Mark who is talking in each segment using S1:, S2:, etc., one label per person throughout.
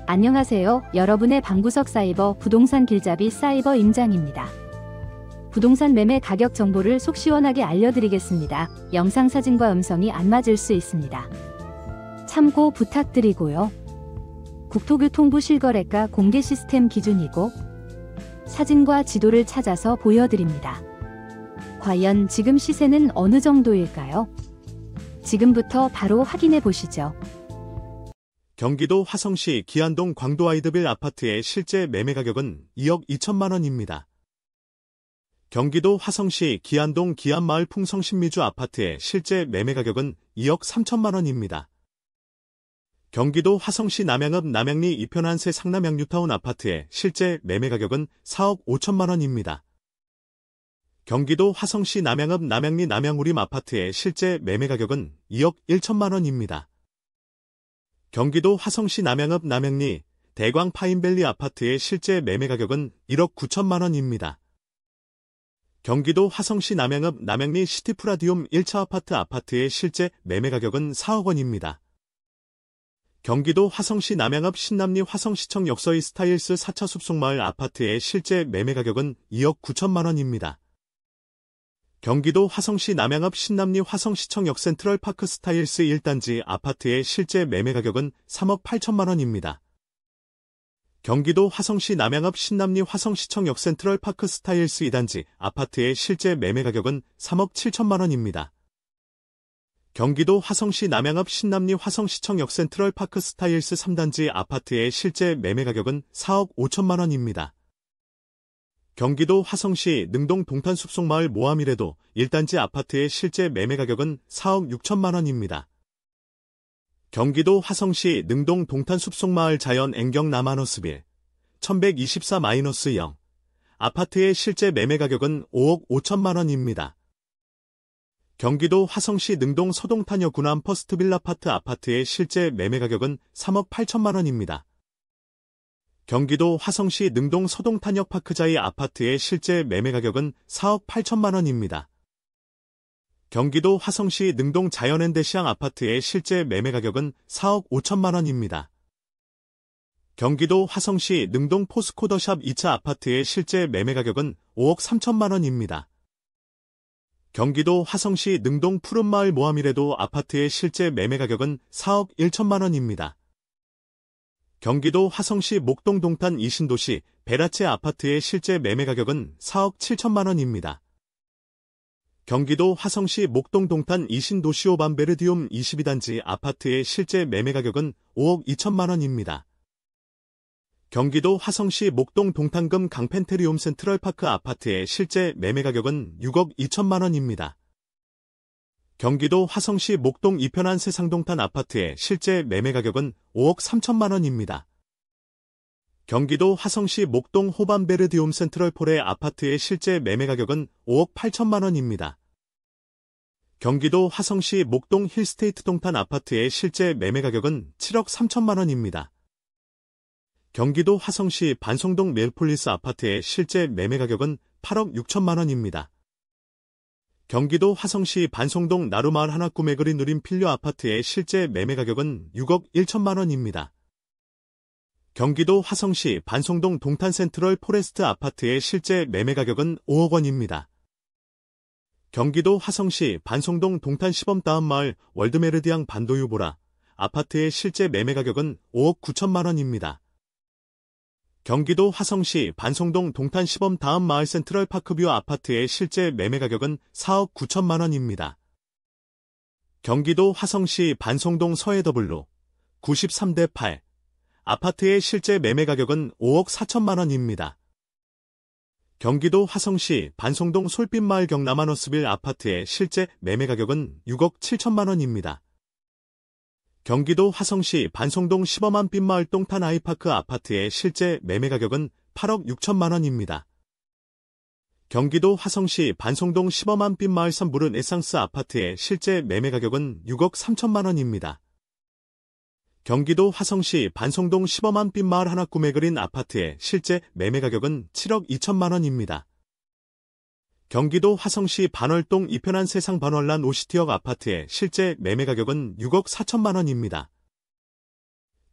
S1: 안녕하세요. 여러분의 방구석 사이버 부동산 길잡이 사이버 임장입니다. 부동산 매매 가격 정보를 속 시원하게 알려드리겠습니다. 영상 사진과 음성이 안 맞을 수 있습니다. 참고 부탁드리고요. 국토교통부 실거래가 공개 시스템 기준이고 사진과 지도를 찾아서 보여드립니다. 과연 지금 시세는 어느 정도일까요? 지금부터 바로 확인해 보시죠.
S2: 경기도 화성시 기안동 광도와이드빌 아파트의 실제 매매 가격은 2억 2천만 원입니다. 경기도 화성시 기안동 기안마을 풍성신미주 아파트의 실제 매매 가격은 2억 3천만 원입니다. 경기도 화성시 남양읍 남양리 2편 한세 상남양 뉴타운 아파트의 실제 매매 가격은 4억 5천만 원입니다. 경기도 화성시 남양읍 남양리 남양우림 아파트의 실제 매매 가격은 2억 1천만 원입니다. 경기도 화성시 남양읍 남양리 대광 파인밸리 아파트의 실제 매매 가격은 1억 9천만 원입니다. 경기도 화성시 남양읍 남양리 시티프라디움 1차 아파트의 실제 매매 가격은 4억 원입니다. 경기도 화성시 남양읍 신남리 화성시청 역서이 스타일스 4차 숲속마을 아파트의 실제 매매 가격은 2억 9천만 원입니다. 경기도 화성시 남양읍 신남리 화성시청 역센트럴파크 스타일스 1단지 아파트의 실제 매매 가격은 3억 8천만 원입니다. 경기도 화성시 남양읍 신남리 화성시청 역센트럴파크 스타일스 2단지 아파트의 실제 매매 가격은 3억 7천만 원입니다. 경기도 화성시 남양읍 신남리 화성시청 역센트럴파크 스타일스 3단지 아파트의 실제 매매 가격은 4억 5천만 원입니다. 경기도 화성시 능동 동탄 숲속마을 모함이래도 1단지 아파트의 실제 매매 가격은 4억 6천만 원입니다. 경기도 화성시 능동 동탄 숲속마을 자연 앵경 남한호스빌 1124-0 아파트의 실제 매매 가격은 5억 5천만 원입니다. 경기도 화성시 능동 서동탄여 군암 퍼스트빌라파트 아파트의 실제 매매 가격은 3억 8천만 원입니다. 경기도 화성시 능동 서동탄역파크자이 아파트의 실제 매매 가격은 4억 8천만 원입니다. 경기도 화성시 능동 자연엔데시앙 아파트의 실제 매매 가격은 4억 5천만 원입니다. 경기도 화성시 능동 포스코더샵 2차 아파트의 실제 매매 가격은 5억 3천만 원입니다. 경기도 화성시 능동 푸른마을 모함이래도 아파트의 실제 매매 가격은 4억 1천만 원입니다. 경기도 화성시 목동 동탄 이신도시 베라체 아파트의 실제 매매 가격은 4억 7천만 원입니다. 경기도 화성시 목동 동탄 이신도시 오반베르디움 22단지 아파트의 실제 매매 가격은 5억 2천만 원입니다. 경기도 화성시 목동 동탄금 강펜테리움 센트럴파크 아파트의 실제 매매 가격은 6억 2천만 원입니다. 경기도 화성시 목동 2편 한세 상동탄 아파트의 실제 매매 가격은 5억 3천만 원입니다. 경기도 화성시 목동 호반베르디움 센트럴폴의 아파트의 실제 매매 가격은 5억 8천만 원입니다. 경기도 화성시 목동 힐스테이트 동탄 아파트의 실제 매매 가격은 7억 3천만 원입니다. 경기도 화성시 반송동 멜폴리스 아파트의 실제 매매 가격은 8억 6천만 원입니다. 경기도 화성시 반송동 나루마을 하나꾸메그리 누림 필려 아파트의 실제 매매 가격은 6억 1천만 원입니다. 경기도 화성시 반송동 동탄센트럴 포레스트 아파트의 실제 매매 가격은 5억 원입니다. 경기도 화성시 반송동 동탄 시범다운마을 월드메르디앙 반도유보라 아파트의 실제 매매 가격은 5억 9천만 원입니다. 경기도 화성시 반송동 동탄 시범 다음 마을 센트럴 파크뷰 아파트의 실제 매매 가격은 4억 9천만 원입니다. 경기도 화성시 반송동 서해더블로 93-8 아파트의 실제 매매 가격은 5억 4천만 원입니다. 경기도 화성시 반송동 솔빛마을 경남한호스빌 아파트의 실제 매매 가격은 6억 7천만 원입니다. 경기도 화성시 반송동 시범한 빛마을 똥탄 아이파크 아파트의 실제 매매 가격은 8억 6천만 원입니다. 경기도 화성시 반송동 시범한 빛마을 선부른 에상스 아파트의 실제 매매 가격은 6억 3천만 원입니다. 경기도 화성시 반송동 시범한 빛마을 하나꾸메그린 아파트의 실제 매매 가격은 7억 2천만 원입니다. 경기도 화성시 반월동 이편한 세상 반월란 오시티역 아파트의 실제 매매 가격은 6억 4천만 원입니다.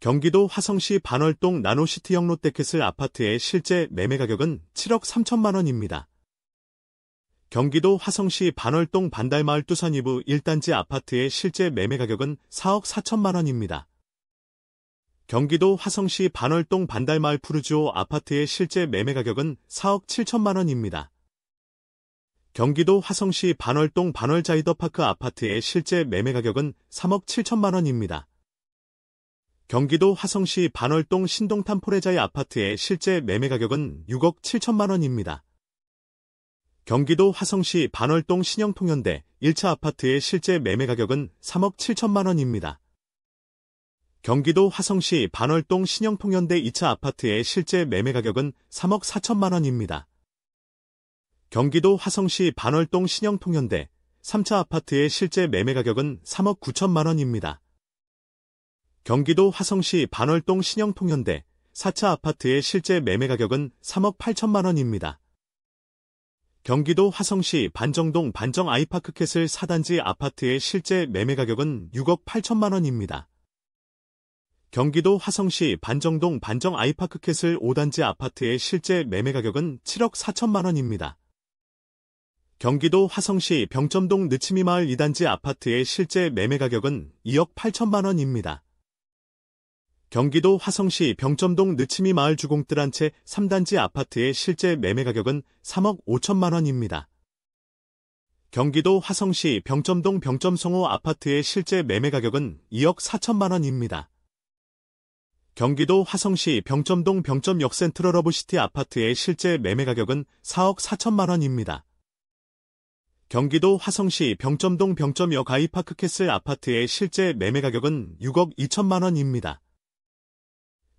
S2: 경기도 화성시 반월동 나노시티형 롯데캐슬 아파트의 실제 매매 가격은 7억 3천만 원입니다. 경기도 화성시 반월동 반달마을 뚜선 2부 1단지 아파트의 실제 매매 가격은 4억 4천만 원입니다. 경기도 화성시 반월동 반달마을 푸르주오 아파트의 실제 매매 가격은 4억 7천만 원입니다. 경기도 화성시 반월동 반월자이더파크 아파트의 실제 매매 가격은 3억 7천만 원입니다. 경기도 화성시 반월동 신동탄 포레자이 아파트의 실제 매매 가격은 6억 7천만 원입니다. 경기도 화성시 반월동 신영통현대 1차 아파트의 실제 매매 가격은 3억 7천만 원입니다. 경기도 화성시 반월동 신영통현대 2차 아파트의 실제 매매 가격은 3억 4천만 원입니다. 경기도 화성시 반월동 신영통현대 3차 아파트의 실제 매매 가격은 3억 9천만 원입니다. 경기도 화성시 반월동 신영통현대 4차 아파트의 실제 매매 가격은 3억 8천만 원입니다. 경기도 화성시 반정동 반정 아이파크 캐슬 4단지 아파트의 실제 매매 가격은 6억 8천만 원입니다. 경기도 화성시 반정동 반정 아이파크 캐슬 5단지 아파트의 실제 매매 가격은 7억 4천만 원입니다. 경기도 화성시 병점동 느치미마을 2단지 아파트의 실제 매매 가격은 2억 8천만 원입니다. 경기도 화성시 병점동 느치미마을 주공뜰 한 채 3단지 아파트의 실제 매매 가격은 3억 5천만 원입니다. 경기도 화성시 병점동 병점성호 아파트의 실제 매매 가격은 2억 4천만 원입니다. 경기도 화성시 병점동 병점 역센트럴 러브시티 아파트의 실제 매매 가격은 4억 4천만 원입니다. 경기도 화성시 병점동 병점역 아이파크 캐슬 아파트의 실제 매매 가격은 6억 2천만 원입니다.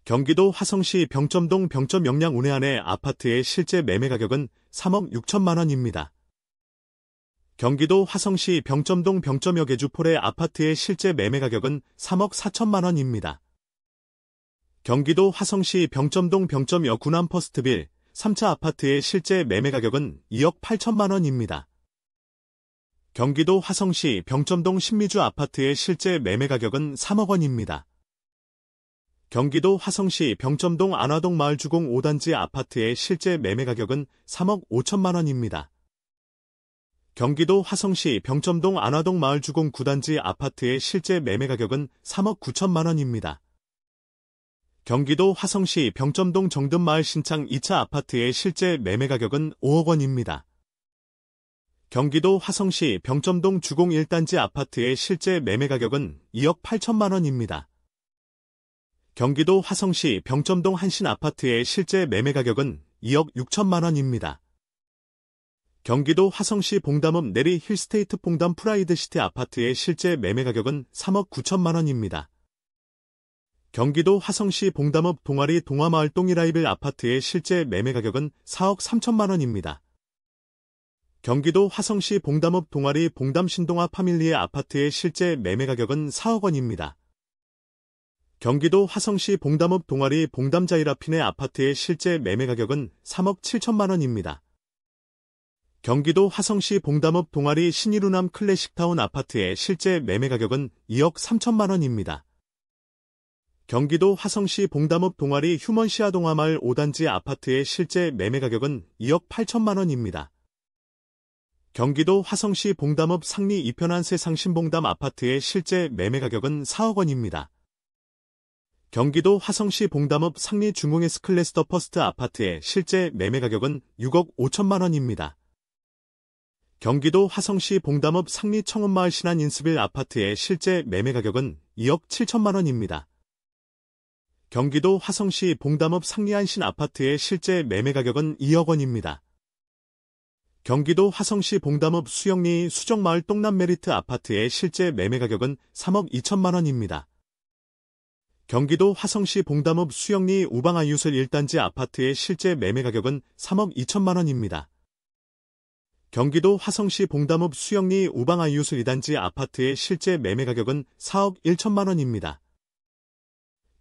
S2: 경기도 화성시 병점동 병점 영양 운해안의 아파트의 실제 매매 가격은 3억 6천만 원입니다. 경기도 화성시 병점동 병점역 예주폴의 아파트의 실제 매매 가격은 3억 4천만 원입니다. 경기도 화성시 병점동 병점역 군암 퍼스트빌 3차 아파트의 실제 매매 가격은 2억 8천만 원입니다. 경기도 화성시 병점동 신미주 아파트의 실제 매매 가격은 3억 원입니다. 경기도 화성시 병점동 안화동 마을주공 5단지 아파트의 실제 매매 가격은 3억 5천만 원입니다. 경기도 화성시 병점동 안화동 마을주공 9단지 아파트의 실제 매매 가격은 3억 9천만 원입니다. 경기도 화성시 병점동 정든마을 신창 2차 아파트의 실제 매매 가격은 5억 원입니다. 경기도 화성시 병점동 주공 1단지 아파트의 실제 매매 가격은 2억 8천만 원입니다. 경기도 화성시 병점동 한신 아파트의 실제 매매 가격은 2억 6천만 원입니다. 경기도 화성시 봉담읍 내리 힐스테이트 봉담 프라이드시티 아파트의 실제 매매 가격은 3억 9천만 원입니다. 경기도 화성시 봉담읍 동아리 동화마을 동이라이빌 아파트의 실제 매매 가격은 4억 3천만 원입니다. 경기도 화성시 봉담읍 동아리 봉담 신동아 파밀리의 아파트의 실제 매매 가격은 4억 원입니다. 경기도 화성시 봉담읍 동아리 봉담자이라핀의 아파트의 실제 매매 가격은 3억 7천만 원입니다. 경기도 화성시 봉담읍 동아리 신이루남 클래식타운 아파트의 실제 매매 가격은 2억 3천만 원입니다. 경기도 화성시 봉담읍 동아리 휴먼시아 동화마을 5단지 아파트의 실제 매매 가격은 2억 8천만 원입니다. 경기도 화성시 봉담읍 상리 이편한 세상신봉담 아파트의 실제 매매 가격은 4억 원입니다. 경기도 화성시 봉담읍 상리 중흥에스 클래스 더 퍼스트 아파트의 실제 매매 가격은 6억 5천만 원입니다. 경기도 화성시 봉담읍 상리 청운마을 신안 인스빌 아파트의 실제 매매 가격은 2억 7천만 원입니다. 경기도 화성시 봉담읍 상리안신 아파트의 실제 매매 가격은 2억 원입니다. 경기도 화성시 봉담읍 수영리 수정마을 똥남메리트 아파트의 실제 매매 가격은 3억 2천만 원입니다. 경기도 화성시 봉담읍 수영리 우방아유슬 1단지 아파트의 실제 매매 가격은 3억 2천만 원입니다. 경기도 화성시 봉담읍 수영리 우방아유슬 2단지 아파트의 실제 매매 가격은 4억 1천만 원입니다.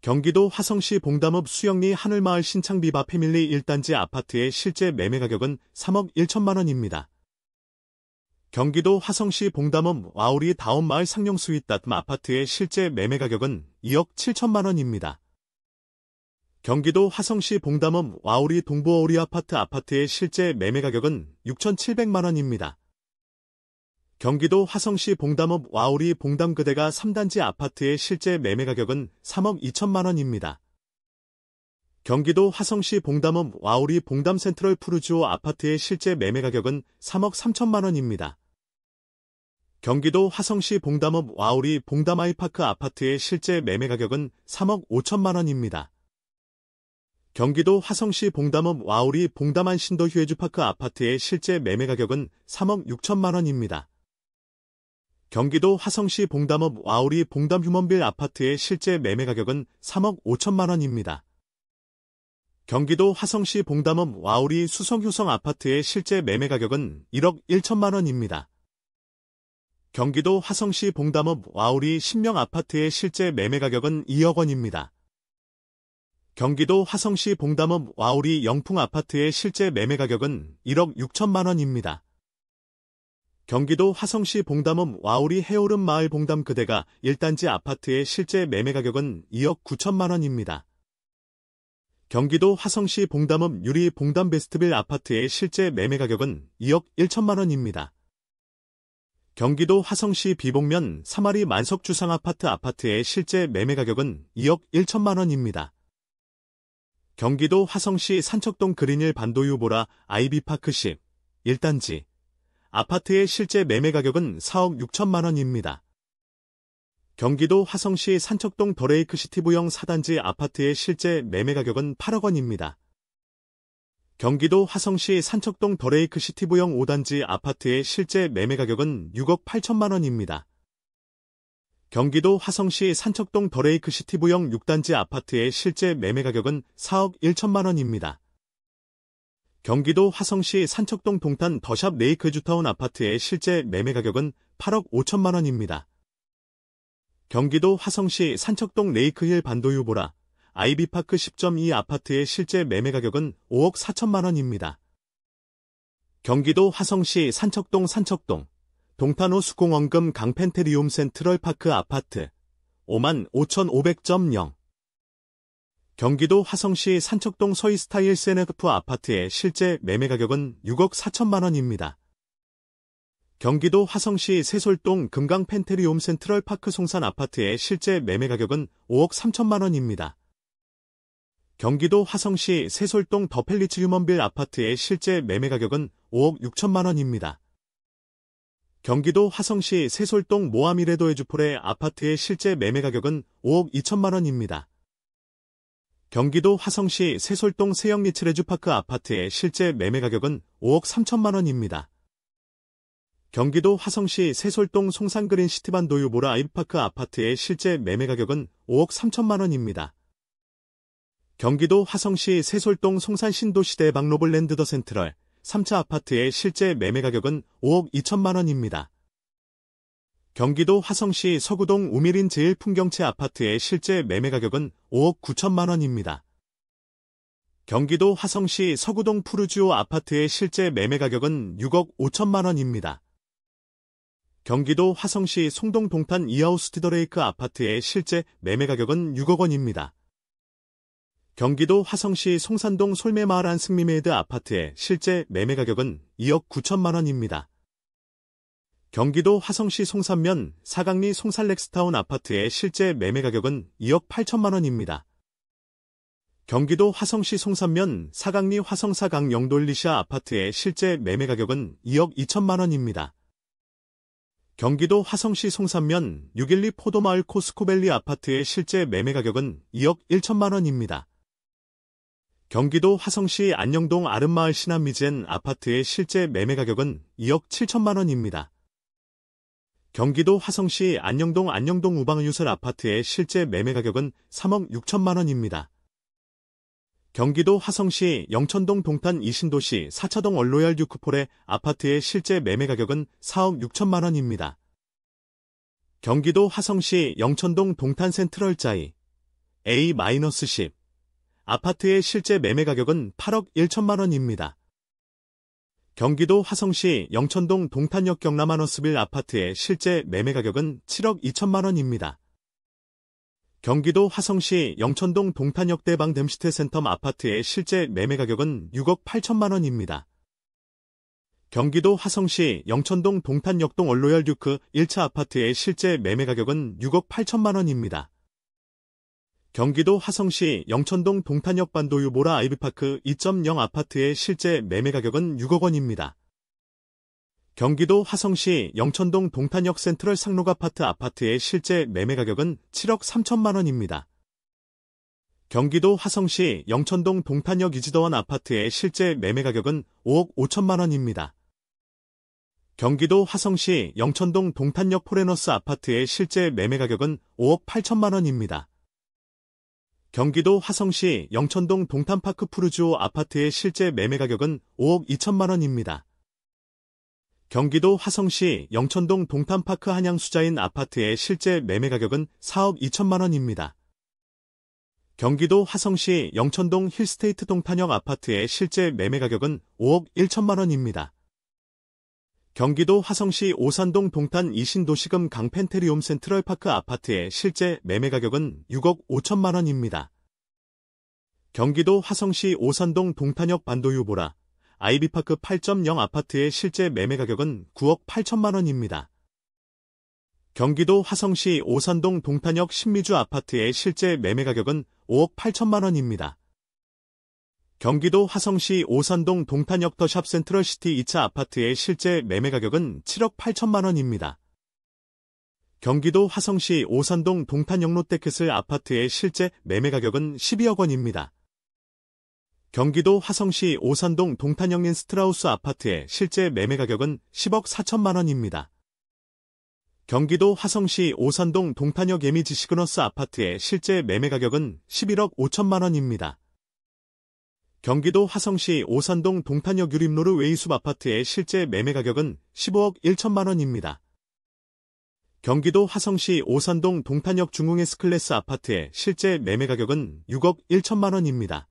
S2: 경기도 화성시 봉담읍 수영리 하늘마을 신창비바 패밀리 1단지 아파트의 실제 매매 가격은 3억 1천만 원입니다. 경기도 화성시 봉담읍 와우리 다운마을 상용스윗닷 아파트의 실제 매매 가격은 2억 7천만 원입니다. 경기도 화성시 봉담읍 와우리 동부어우리 아파트의 실제 매매 가격은 6,700만 원입니다. 경기도 화성시 봉담읍 와우리 봉담그대가 3단지 아파트의 실제 매매 가격은 3억 2천만 원입니다. 경기도 화성시 봉담읍 와우리 봉담 센트럴 푸르주오 아파트의 실제 매매 가격은 3억 3천만 원입니다. 경기도 화성시 봉담읍 와우리 봉담 아이파크 아파트의 실제 매매 가격은 3억 5천만 원입니다. 경기도 화성시 봉담읍 와우리 봉담 안신도 휴해주파크 아파트의 실제 매매 가격은 3억 6천만 원입니다. 경기도 화성시 봉담읍 와우리 봉담 휴먼빌 아파트의 실제 매매 가격은 3억 5천만 원입니다. 경기도 화성시 봉담읍 와우리 수성효성 아파트의 실제 매매 가격은 1억 1천만 원입니다. 경기도 화성시 봉담읍 와우리 신명 아파트의 실제 매매 가격은 2억 원입니다. 경기도 화성시 봉담읍 와우리 영풍 아파트의 실제 매매 가격은 1억 6천만 원입니다. 경기도 화성시 봉담읍 와우리 해오름 마을 봉담 그대가 1단지 아파트의 실제 매매 가격은 2억 9천만 원입니다. 경기도 화성시 봉담읍 유리 봉담 베스트빌 아파트의 실제 매매 가격은 2억 1천만 원입니다. 경기도 화성시 비봉면 3아리 만석주상 아파트의 실제 매매 가격은 2억 1천만 원입니다. 경기도 화성시 산척동 그린힐 반도유보라 아이비파크십 1단지 아파트의 실제 매매 가격은 4억 6천만 원입니다. 경기도 화성시 산척동 더레이크시티부영 4단지 아파트의 실제 매매 가격은 8억 원입니다. 경기도 화성시 산척동 더레이크시티부영 5단지 아파트의 실제 매매 가격은 6억 8천만 원입니다. 경기도 화성시 산척동 더레이크시티부영 6단지 아파트의 실제 매매 가격은 4억 1천만 원입니다. 경기도 화성시 산척동 동탄 더샵 레이크 주타운 아파트의 실제 매매 가격은 8억 5천만 원입니다. 경기도 화성시 산척동 레이크힐 반도유보라 아이비파크 10.2 아파트의 실제 매매 가격은 5억 4천만 원입니다. 경기도 화성시 산척동 동탄호 수공원금 강펜테리움 센트럴파크 아파트 5만 5,500.0 경기도 화성시 산척동 서이스타일 세네프 아파트의 실제 매매 가격은 6억 4천만 원입니다. 경기도 화성시 세솔동 금강 펜테리움 센트럴파크 송산 아파트의 실제 매매 가격은 5억 3천만 원입니다. 경기도 화성시 세솔동 더펠리츠 휴먼빌 아파트의 실제 매매 가격은 5억 6천만 원입니다. 경기도 화성시 세솔동 모아미레도 에주폴의 아파트의 실제 매매 가격은 5억 2천만 원입니다. 경기도 화성시 세솔동 세영리츠레주파크 아파트의 실제 매매 가격은 5억 3천만 원입니다. 경기도 화성시 세솔동 송산그린 시티반도유보라 아이파크 아파트의 실제 매매 가격은 5억 3천만 원입니다. 경기도 화성시 세솔동 송산신도시대 박로블랜드 더 센트럴 3차 아파트의 실제 매매 가격은 5억 2천만 원입니다. 경기도 화성시 서구동 우미린 제1풍경채 아파트의 실제 매매 가격은 5억 9천만 원입니다. 경기도 화성시 서구동 푸르주오 아파트의 실제 매매 가격은 6억 5천만 원입니다. 경기도 화성시 송동 동탄 이하우스 티더레이크 아파트의 실제 매매 가격은 6억 원입니다. 경기도 화성시 송산동 솔매마을 안승미메이드 아파트의 실제 매매 가격은 2억 9천만 원입니다. 경기도 화성시 송산면 사강리 송산렉스타운 아파트의 실제 매매 가격은 2억 8천만 원입니다. 경기도 화성시 송산면 사강리 화성사강 영돌리샤 아파트의 실제 매매 가격은 2억 2천만 원입니다. 경기도 화성시 송산면 612 포도마을 코스코밸리 아파트의 실제 매매 가격은 2억 1천만 원입니다. 경기도 화성시 안녕동 아름마을 신한미젠 아파트의 실제 매매 가격은 2억 7천만 원입니다. 경기도 화성시 안녕동 우방유설 아파트의 실제 매매 가격은 3억 6천만 원입니다. 경기도 화성시 영천동 동탄 이신도시 4차동 얼로얄 듀크폴의 아파트의 실제 매매 가격은 4억 6천만 원입니다. 경기도 화성시 영천동 동탄 센트럴자이 A-10 아파트의 실제 매매 가격은 8억 1천만 원입니다. 경기도 화성시 영천동 동탄역 경남하너스빌 아파트의 실제 매매 가격은 7억 2천만 원입니다. 경기도 화성시 영천동 동탄역 대방 댐시트 센텀 아파트의 실제 매매 가격은 6억 8천만 원입니다. 경기도 화성시 영천동 동탄역동 얼로얄 듀크 1차 아파트의 실제 매매 가격은 6억 8천만 원입니다. 경기도 화성시 영천동 동탄역 반도유 모라 아이비파크 2.0 아파트의 실제 매매 가격은 6억 원입니다. 경기도 화성시 영천동 동탄역 센트럴 상록 아파트의 실제 매매 가격은 7억 3천만 원입니다. 경기도 화성시 영천동 동탄역 이지더원 아파트의 실제 매매 가격은 5억 5천만 원입니다. 경기도 화성시 영천동 동탄역 포레너스 아파트의 실제 매매 가격은 5억 8천만 원입니다. 경기도 화성시 영천동 동탄파크 푸르주오 아파트의 실제 매매 가격은 5억 2천만 원입니다. 경기도 화성시 영천동 동탄파크 한양수자인 아파트의 실제 매매 가격은 4억 2천만 원입니다. 경기도 화성시 영천동 힐스테이트 동탄역 아파트의 실제 매매 가격은 5억 1천만 원입니다. 경기도 화성시 오산동 동탄 이신도시금 강펜테리움 센트럴파크 아파트의 실제 매매 가격은 6억 5천만 원입니다. 경기도 화성시 오산동 동탄역 반도유보라 아이비파크 8.0 아파트의 실제 매매 가격은 9억 8천만 원입니다. 경기도 화성시 오산동 동탄역 신미주 아파트의 실제 매매 가격은 5억 8천만 원입니다. 경기도 화성시 오산동 동탄역 더샵 센트럴시티 2차 아파트의 실제 매매 가격은 7억 8천만 원입니다. 경기도 화성시 오산동 동탄역 롯데캐슬 아파트의 실제 매매 가격은 12억 원입니다. 경기도 화성시 오산동 동탄역 린스트라우스 아파트의 실제 매매 가격은 10억 4천만 원입니다. 경기도 화성시 오산동 동탄역 예미지 시그너스 아파트의 실제 매매 가격은 11억 5천만 원입니다. 경기도 화성시 오산동 동탄역 유림로르 웨이숲 아파트의 실제 매매 가격은 15억 1천만 원입니다. 경기도 화성시 오산동 동탄역 중흥 S클래스 아파트의 실제 매매 가격은 6억 1천만 원입니다.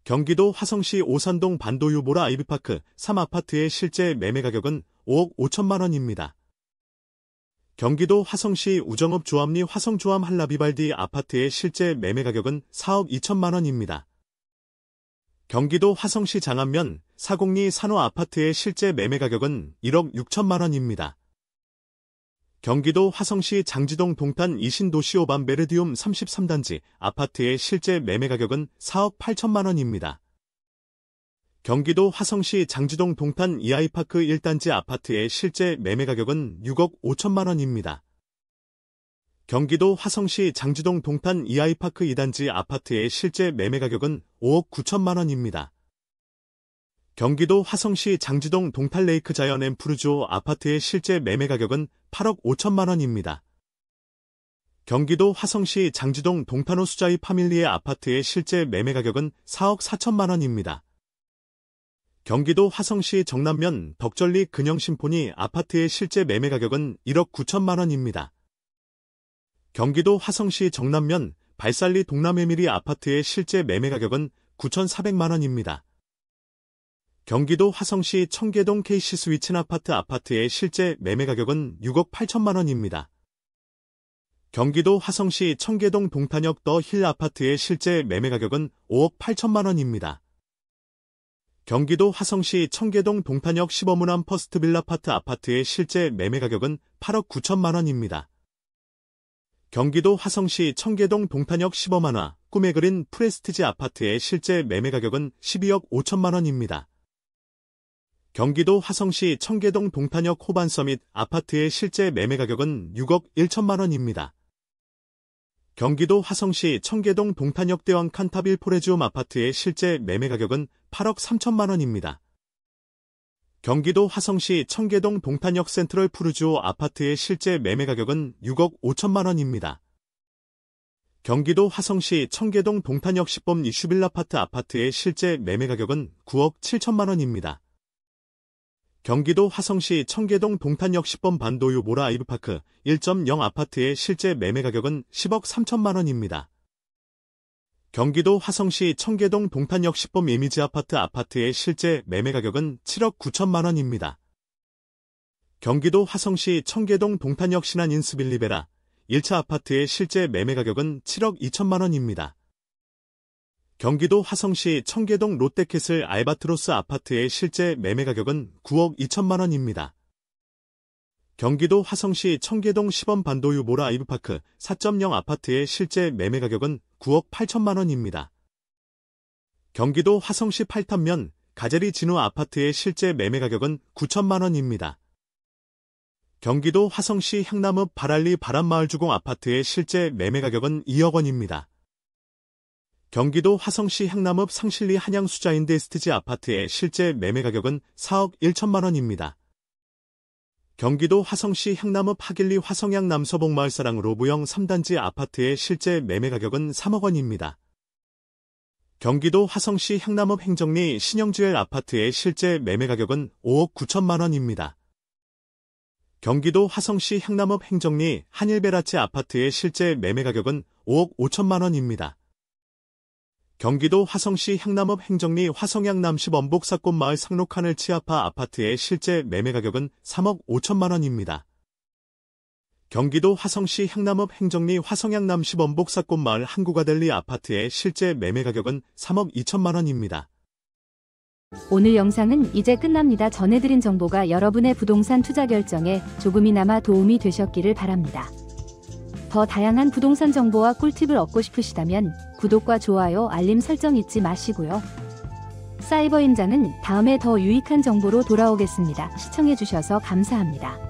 S2: 경기도 화성시 오산동 반도유 모라 아이비파크 3 아파트의 실제 매매 가격은 5억 5천만 원입니다. 경기도 화성시 우정읍 조암리 화성조암 한라비발디 아파트의 실제 매매 가격은 4억 2천만 원입니다. 경기도 화성시 장안면 사곡리 산호 아파트의 실제 매매 가격은 1억 6천만 원입니다. 경기도 화성시 장지동 동탄 이신도시오반 메르디움 33단지 아파트의 실제 매매 가격은 4억 8천만 원입니다. 경기도 화성시 장지동 동탄 이아이파크 1단지 아파트의 실제 매매 가격은 6억 5천만 원입니다. 경기도 화성시 장지동 동탄 이아이파크 2단지 아파트의 실제 매매 가격은 5억 9천만 원입니다. 경기도 화성시 장지동 동탄레이크 자이언 앰프르주오 아파트의 실제 매매 가격은 8억 5천만 원입니다. 경기도 화성시 장지동 동탄호 수자이 파밀리의 아파트의 실제 매매 가격은 4억 4천만 원입니다. 경기도 화성시 정남면 덕절리 근영심포니 아파트의 실제 매매 가격은 1억 9천만 원입니다. 경기도 화성시 정남면 발살리 동남에미리 아파트의 실제 매매 가격은 9,400만 원입니다. 경기도 화성시 청계동 KC 스위친 아파트의 실제 매매 가격은 6억 8천만 원입니다. 경기도 화성시 청계동 동탄역 더 힐 아파트의 실제 매매 가격은 5억 8천만 원입니다. 경기도 화성시 청계동 동탄역 시버문암 퍼스트빌라 아파트의 실제 매매 가격은 8억 9천만 원입니다. 경기도 화성시 청계동 동탄역 시버만화 꿈의 그린 프레스티지 아파트의 실제 매매 가격은 12억 5천만 원입니다. 경기도 화성시 청계동 동탄역 호반서밋 아파트의 실제 매매 가격은 6억 1천만 원입니다. 경기도 화성시 청계동 동탄역 대왕 칸타빌 포레지움 아파트의 실제 매매 가격은 8억 3천만 원입니다. 경기도 화성시 청계동 동탄역 센트럴 푸르주오 아파트의 실제 매매 가격은 6억 5천만 원입니다. 경기도 화성시 청계동 동탄역 10범 이슈빌라 아파트의 실제 매매 가격은 9억 7천만 원입니다. 경기도 화성시 청계동 동탄역 10범 반도유 모라 아이브파크 1.0 아파트의 실제 매매 가격은 10억 3천만 원입니다. 경기도 화성시 청계동 동탄역 10범 예미지 아파트의 실제 매매 가격은 7억 9천만 원입니다. 경기도 화성시 청계동 동탄역 신한 인스빌리베라 1차 아파트의 실제 매매 가격은 7억 2천만 원입니다. 경기도 화성시 청계동 롯데캐슬 알바트로스 아파트의 실제 매매 가격은 9억 2천만 원입니다. 경기도 화성시 청계동 시범 반도유 모라 아이브파크 4.0 아파트의 실제 매매 가격은 9억 8천만 원입니다. 경기도 화성시 팔탄면 가재리 진우 아파트의 실제 매매 가격은 9천만 원입니다. 경기도 화성시 향남읍 바랄리 바람마을 주공 아파트의 실제 매매 가격은 2억 원입니다. 경기도 화성시 향남읍 상실리 한양수자인데스트지 아파트의 실제 매매 가격은 4억 1천만 원입니다. 경기도 화성시 향남읍 하길리 화성양 남서복마을 사랑 로브형 3단지 아파트의 실제 매매 가격은 3억 원입니다. 경기도 화성시 향남읍 행정리 신영주엘 아파트의 실제 매매 가격은 5억 9천만 원입니다. 경기도 화성시 향남읍 행정리 한일베라치 아파트의 실제 매매 가격은 5억 5천만 원입니다. 경기도 화성시 향남읍 행정리 화성양 남시 원복사꽃마을 상록하늘 치아파 아파트의 실제 매매 가격은 3억 5천만 원입니다. 경기도 화성시 향남읍 행정리 화성양 남시 원복사꽃마을 항구가델리 아파트의 실제 매매 가격은 3억 2천만 원입니다.
S1: 오늘 영상은 이제 끝납니다. 전해드린 정보가 여러분의 부동산 투자 결정에 조금이나마 도움이 되셨기를 바랍니다. 더 다양한 부동산 정보와 꿀팁을 얻고 싶으시다면 구독과 좋아요, 알림 설정 잊지 마시고요. 사이버 임장은 다음에 더 유익한 정보로 돌아오겠습니다. 시청해주셔서 감사합니다.